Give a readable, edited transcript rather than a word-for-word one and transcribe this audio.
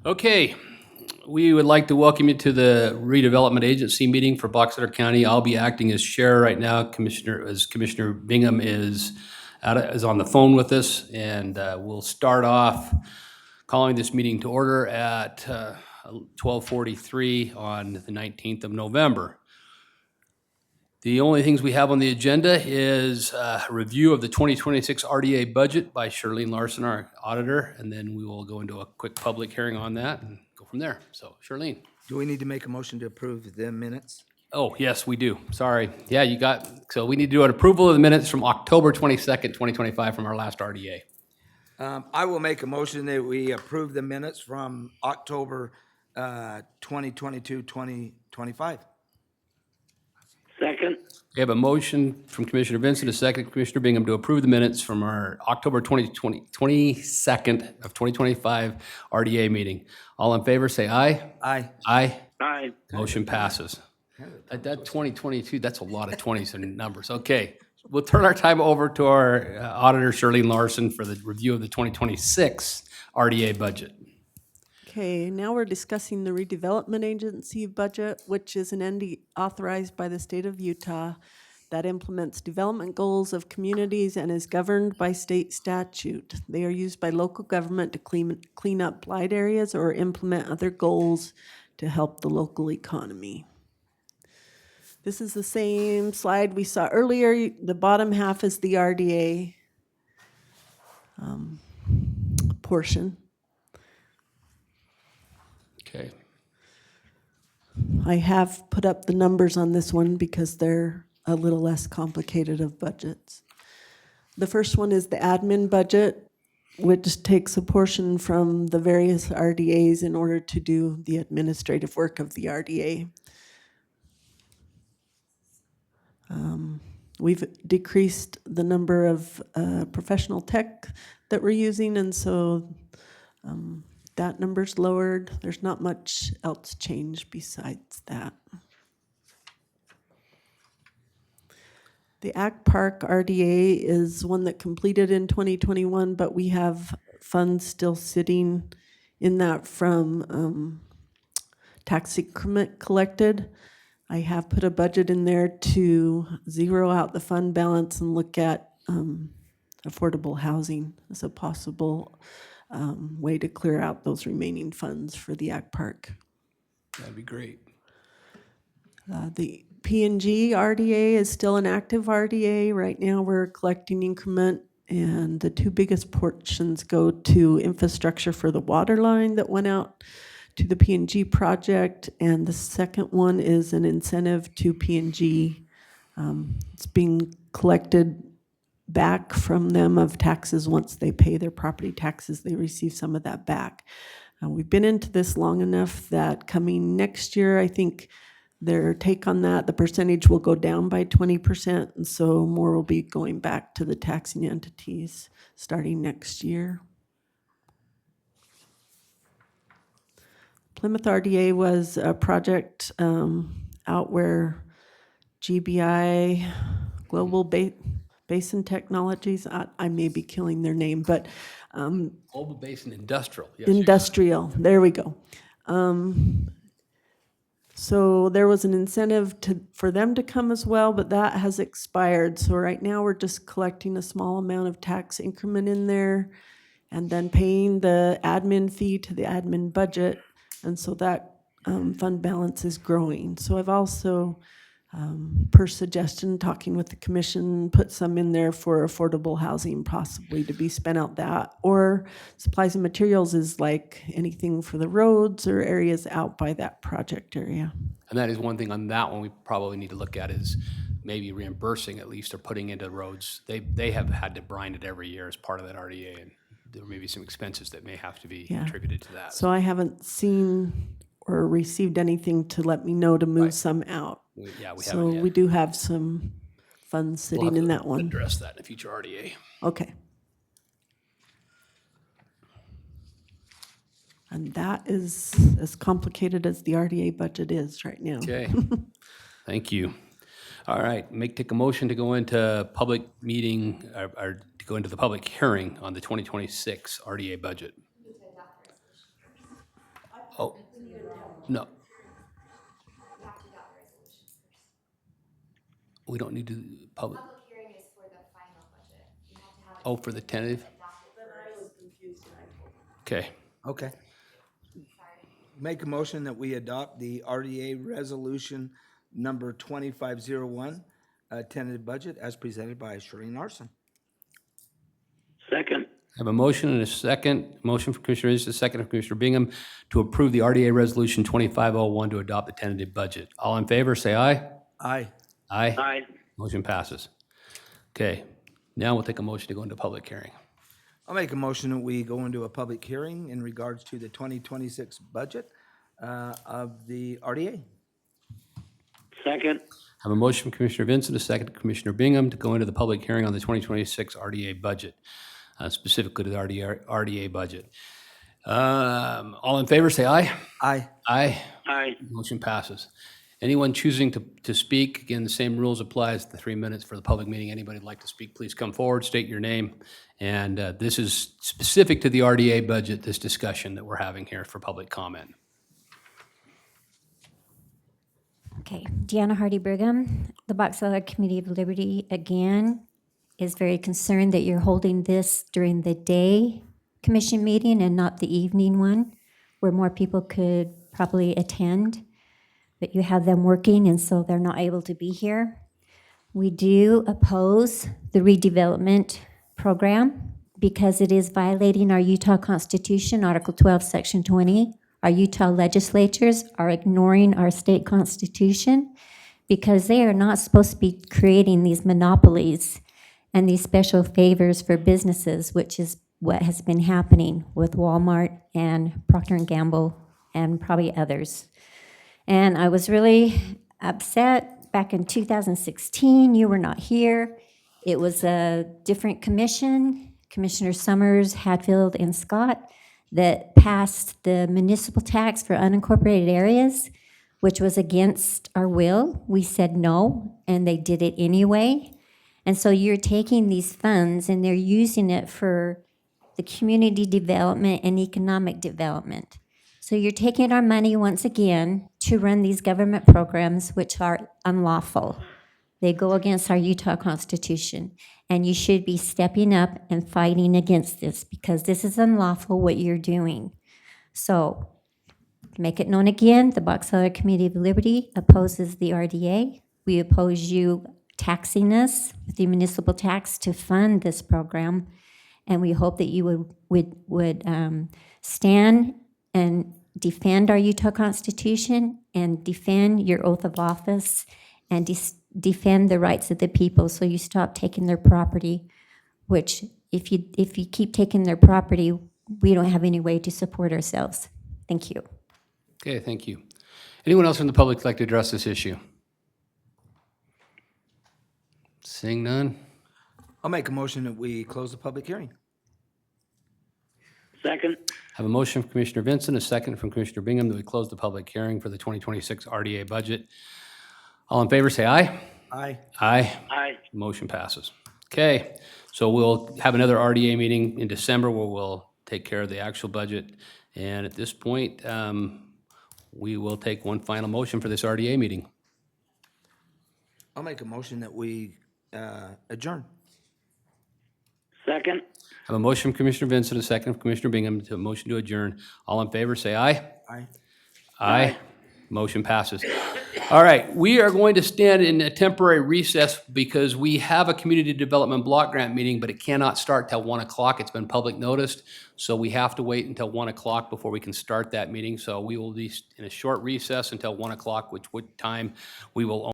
Okay, we would like to welcome you to the redevelopment agency meeting for Box Elder County. I'll be acting as chair right now. Commissioner Bingham is is on the phone with us, and we'll start off calling this meeting to order at 12:43 on the 19th of November. The only things we have on the agenda is a review of the 2026 RDA budget by Shirlene Larson, our auditor, and then we will go into a quick public hearing on that and go from there. So, Shirlene. Do we need to make a motion to approve the minutes? Oh, yes, we do. Sorry. Yeah, so we need to do an approval of the minutes from October 22nd, 2025 from our last RDA. I will make a motion that we approve the minutes from October 2022, 2025. Second. We have a motion from Commissioner Vincent, a second from Commissioner Bingham to approve the minutes from our October 22nd of 2025 RDA meeting. All in favor, say aye. Aye. Aye. Aye. Motion passes. That 2022, that's a lot of 20s and numbers. Okay, we'll turn our time over to our auditor, Shirlene Larson, for the review of the 2026 RDA budget. Okay, now we're discussing the redevelopment agency budget, which is an entity authorized by the state of Utah that implements development goals of communities and is governed by state statute. They are used by local government to clean up blight areas or implement other goals to help the local economy. This is the same slide we saw earlier. The bottom half is the RDA portion. Okay. I have put up the numbers on this one because they're a little less complicated of budgets. The first one is the admin budget, which takes a portion from the various RDAs in order to do the administrative work of the RDA. We've decreased the number of professional tech that we're using, and so that number's lowered. There's not much else changed besides that. The Ag Park RDA is one that completed in 2021, but we have funds still sitting in that from tax increment collected. I have put a budget in there to zero out the fund balance and look at affordable housing as a possible way to clear out those remaining funds for the Ag Park. That'd be great. The P&G RDA is still an active RDA. Right now we're collecting increment, and the two biggest portions go to infrastructure for the water line that went out to the P&G project, and the second one is an incentive to P&G. It's being collected back from them of taxes. Once they pay their property taxes, they receive some of that back. We've been into this long enough that coming next year, I think their take on that, the percentage will go down by 20%, and so more will be going back to the taxing entities starting next year. Plymouth RDA was a project out where GBI, Global Basin Technologies, I may be killing their name, but Global Basin Industrial. Yes, Industrial, there we go. So there was an incentive for them to come as well, but that has expired. So right now we're just collecting a small amount of tax increment in there and then paying the admin fee to the admin budget. And so that fund balance is growing. So I've also, per suggestion, talking with the commission, put some in there for affordable housing, possibly to be spent out that. Or supplies and materials is like anything for the roads or areas out by that project area. And that is one thing on that one we probably need to look at is maybe reimbursing at least or putting into roads. They have had to brine it every year as part of that RDA, and there may be some expenses that may have to be attributed to that. So I haven't seen or received anything to let me know to move some out. We So haven't yet. we do have some funds We'll sitting have in to that one. address that in a future RDA. Okay. And that is as complicated as the RDA budget is right now. Okay, thank you. All right, take a motion to go into public meeting, or to go into the public hearing on the 2026 RDA budget. No. We don't need to public. Public hearing is for the final budget. You have to have it Oh, for the tentative? adopted first. Okay. Okay. Make a motion that we adopt the RDA resolution number 2501, tentative budget as presented by Shereen Larson. Second. I have a motion and a second. Motion for Commissioner Rizzo, a second from Commissioner Bingham to approve the RDA Resolution 2501 to adopt the tentative budget. All in favor, say aye. Aye. Aye. Aye. Motion passes. Okay, now we'll take a motion to go into public hearing. I'll make a motion that we go into a public hearing in regards to the 2026 budget of the RDA. Second. I have a motion from Commissioner Vincent, a second from Commissioner Bingham to go into the public hearing on the 2026 RDA budget, specifically to the RDA budget. All in favor, say aye. Aye. Aye. Aye. Motion passes. Anyone choosing to speak, again, the same rules apply as the 3 minutes for the public meeting. Anybody who'd like to speak, please come forward, state your name. And this is specific to the RDA budget, this discussion that we're having here for public comment. Okay, Deanna Hardy Brigham, the Box Elder Committee of Liberty, again, is very concerned that you're holding this during the day commission meeting and not the evening one, where more people could probably attend. But you have them working, and so they're not able to be here. We do oppose the redevelopment program because it is violating our Utah Constitution, Article 12, Section 20. Our Utah legislatures are ignoring our state constitution because they are not supposed to be creating these monopolies and these special favors for businesses, which is what has been happening with Walmart and Procter & Gamble and probably others. And I was really upset back in 2016. You were not here. It was a different commission, Commissioner Summers, Hadfield, and Scott, that passed the municipal tax for unincorporated areas, which was against our will. We said no, and they did it anyway. And so you're taking these funds and they're using it for the community development and economic development. So you're taking our money once again to run these government programs which are unlawful. They go against our Utah Constitution, and you should be stepping up and fighting against this because this is unlawful what you're doing. So make it known again, the Box Elder Committee of Liberty opposes the RDA. We oppose you taxing us with the municipal tax to fund this program, and we hope that you would stand and defend our Utah Constitution and defend your oath of office and defend the rights of the people, so you stop taking their property, which if you keep taking their property, we don't have any way to support ourselves. Thank you. Okay, thank you. Anyone else from the public like to address this issue? Seeing none? I'll make a motion that we close the public hearing. Second. I have a motion from Commissioner Vincent, a second from Commissioner Bingham that we close the public hearing for the 2026 RDA budget. All in favor, say aye. Aye. Aye. Aye. Motion passes. Okay, so we'll have another RDA meeting in December where we'll take care of the actual budget. And at this point, we will take one final motion for this RDA meeting. I'll make a motion that we adjourn. Second. I have a motion from Commissioner Vincent, a second from Commissioner Bingham to motion to adjourn. All in favor, say aye. Aye. Aye. Motion passes. All right, we are going to stand in a temporary recess because we have a community development block grant meeting, but it cannot start till 1 o'clock. It's been public noticed, so we have to wait until 1 o'clock before we can start that meeting. So we will be in a short recess until 1 o'clock, which time we will